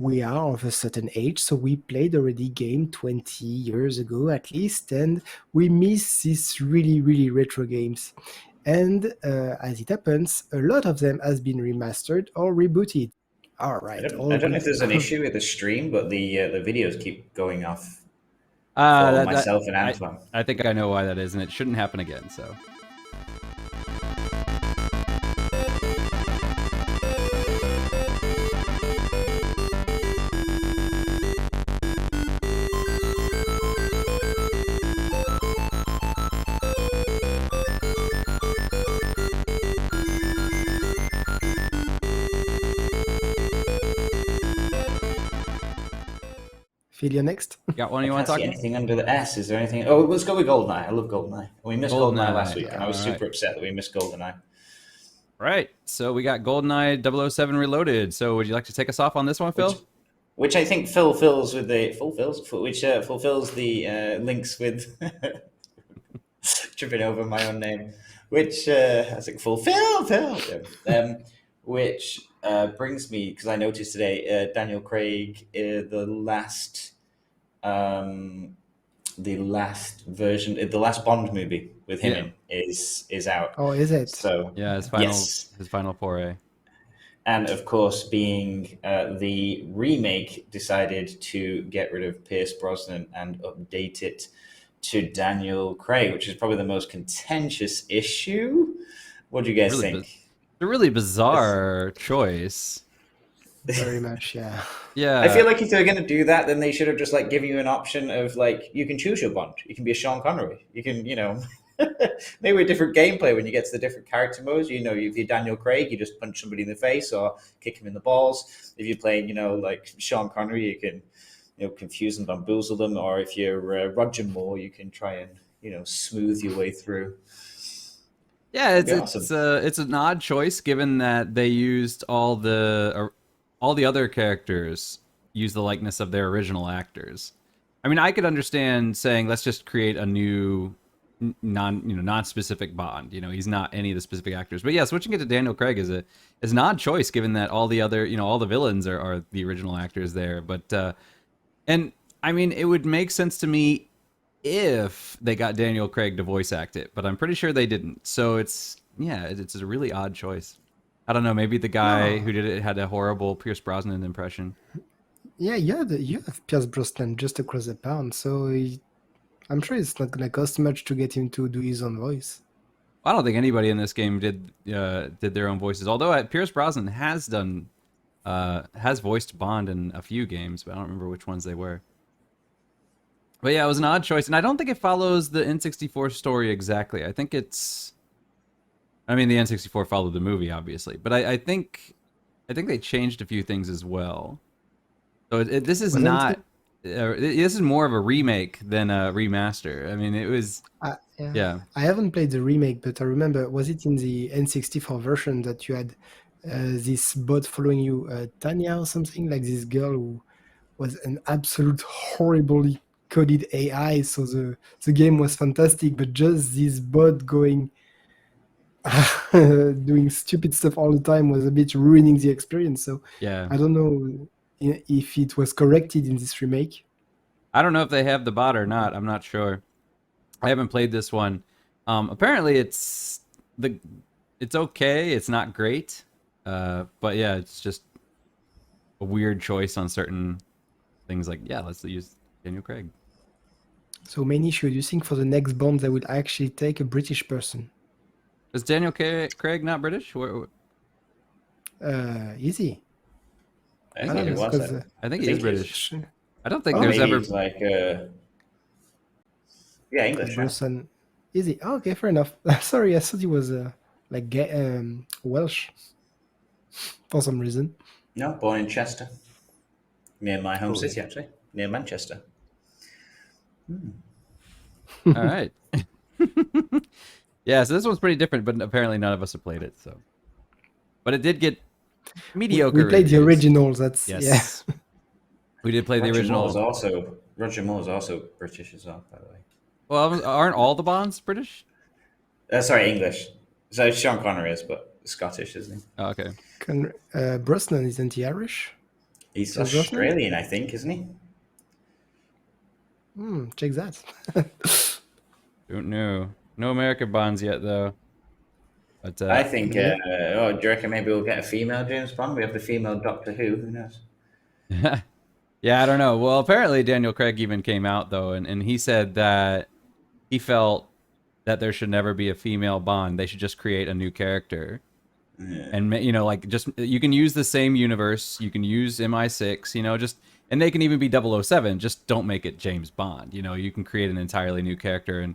we are of a certain age, so we played already game 20 years ago at least, and we miss these really, really retro games. And as it happens, a lot of them has been remastered or rebooted. All right, I all don't know good. if there's an issue with the stream, but the videos keep going off Uh, for that, that myself and I Antoine. I think I know why that is, and it shouldn't happen again. So. Phil, you're next. Got one I you want can't to talk see about? anything under the S. Is there anything? Oh, let's go with Goldeneye. I love Goldeneye. We missed Goldeneye last Goldeneye. week, and I was All right. super upset that we missed Goldeneye. Right. So we got Goldeneye 007 Reloaded. So would you like to take us off on this one, Phil? Which I think fulfills the links with tripping over my own name, which I think Phil, which brings me, because I noticed today Daniel Craig, the last version, the last Bond movie with him in is out. Oh, is it? So yeah, his final foray. And of course, being the remake decided to get rid of Pierce Brosnan and update it to Daniel Craig, which is probably the most contentious issue. What do you guys think? It's a really bizarre choice. Very much, yeah. Yeah. I feel like if they're going to do that, then they should have just given you an option of you can choose your Bond. You can be a Sean Connery. You can, maybe a different gameplay when you get to the different character modes. If you're Daniel Craig, you just punch somebody in the face or kick him in the balls. If you're playing, like Sean Connery, you can, confuse and bamboozle them. Or if you're Roger Moore, you can try and, smooth your way through. Yeah, it's an odd choice given that they used all the other characters use the likeness of their original actors. I mean, I could understand saying let's just create a new non-specific Bond. He's not any of the specific actors. But yeah, switching it to Daniel Craig is an odd choice given that all the other, all the villains are the original actors there. But and I mean, it would make sense to me if they got Daniel Craig to voice act it, but I'm pretty sure they didn't. So it's a really odd choice. I don't know. Maybe the guy who did it had a horrible Pierce Brosnan impression. Yeah, you have Pierce Brosnan just across the pond, so I'm sure it's not gonna cost much to get him to do his own voice. I don't think anybody in this game did their own voices. Although Pierce Brosnan has voiced Bond in a few games, but I don't remember which ones they were. But yeah, it was an odd choice, and I don't think it follows the N64 story exactly. I think the N64 followed the movie, obviously, but I think they changed a few things as well. So this is this is more of a remake than a remaster. I mean, it was yeah. I haven't played the remake, but I remember, was it in the N64 version that you had this bot following you, Tanya or something, like this girl who was an absolute horribly coded AI, so the game was fantastic, but just this bot going doing stupid stuff all the time was a bit ruining the experience. So yeah, I don't know if it was corrected in this remake. I don't know if they have the bot or not. I'm not sure. I haven't played this one. Apparently it's okay. It's not great, but yeah, it's just a weird choice on certain things. Let's use Daniel Craig. So many should you think for the next Bond they would actually take a British person? Is Daniel Craig not British? Easy. I think he was. I think he is British. I don't think there's ever English. Person. Easy. Oh, okay, fair enough. Sorry, I thought he was Welsh for some reason. No, born in Chester, near my home city, actually, near Manchester. All right. Yeah, so this one's pretty different, but apparently none of us have played it. So, but it did get mediocre. We played the originals. That's yes. Yeah. We did play the original. Roger Moore is also British as well, by the way. Well, aren't all the Bonds British? Sorry, English. So Sean Connery is, but Scottish, isn't he? Oh, okay. Brosnan, isn't he Irish? He's Pierce Brosnan? Australian, I think, isn't he? Check that. Don't know. No American Bonds yet, though. But I think. Yeah. Oh, do you reckon maybe we'll get a female James Bond? We have the female Doctor Who. Who knows? yeah, I don't know. Well, apparently Daniel Craig even came out though, and he said that he felt that there should never be a female Bond. They should just create a new character. Yeah. And you know, like, just you can use the same universe, you can use MI6, you know, just, and they can even be 007. Just don't make it James Bond. You know, you can create an entirely new character,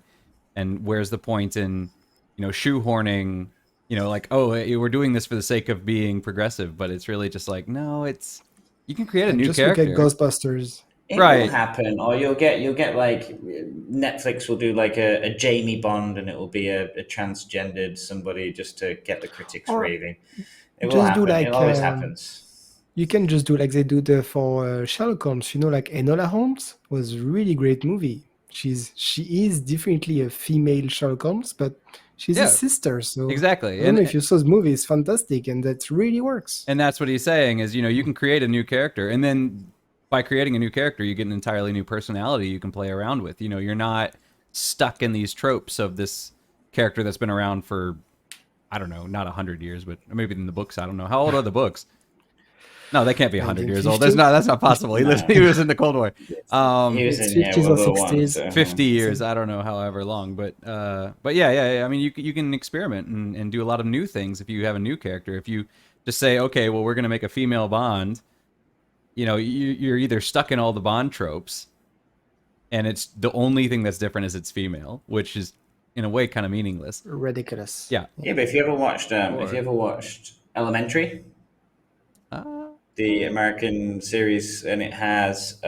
and where's the point in, you know, shoehorning, you know, like, oh, we're doing this for the sake of being progressive, but it's really just like, no, it's, you can create a And new just look at character. Ghostbusters. It Right. will happen, or you'll get like Netflix will do like a Jamie Bond, and it will be a transgendered somebody just to get the critics Or raving. It will just happen. do like It always happens. you can just do like they do for Sherlock Holmes. You know, like Enola Holmes was a really great movie. She is definitely a female Sherlock Holmes, but she's Yeah, his sister. So exactly. I don't know if you saw the movie, it's fantastic, and that really works. And that's what he's saying is, you know, you can create a new character, and then by creating a new character, you get an entirely new personality you can play around with. You know, you're not stuck in these tropes of this character that's been around for, I don't know, not 100 years, but maybe in the books, I don't know. How old are the books? No, they can't be 100 years old. That's not possible. He was in the Cold War. He was It's in 50s World or War One, 60s. so. 50 years, I don't know, however long, but yeah. I mean, you can experiment and do a lot of new things if you have a new character. If you just say, okay, well, we're gonna make a female Bond, you know, you're either stuck in all the Bond tropes, and it's the only thing that's different is it's female, which is in a way kind of meaningless. Ridiculous. Yeah. Yeah, but if you ever watched Elementary, the American series, and it has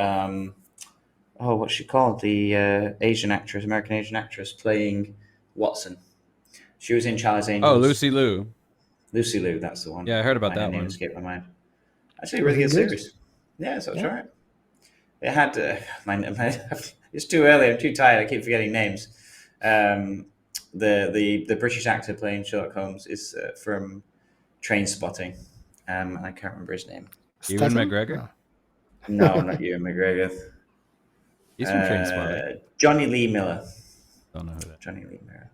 what's she called? The American Asian actress playing Watson. She was in Charlie's Angels. Oh, Lucy Liu. Lucy Liu, that's the one. Yeah, I heard about Her that name one. escaped my mind. Actually, a really good series. Yeah, so it's all right. It had it's too early. I'm too tired. I keep forgetting names. The British actor playing Sherlock Holmes is from Train Spotting. I can't remember his name. Ewan McGregor? No, not Ewan McGregor. He's from Trainspotting. Johnny Lee Miller. Don't know who that. Johnny Lee Miller.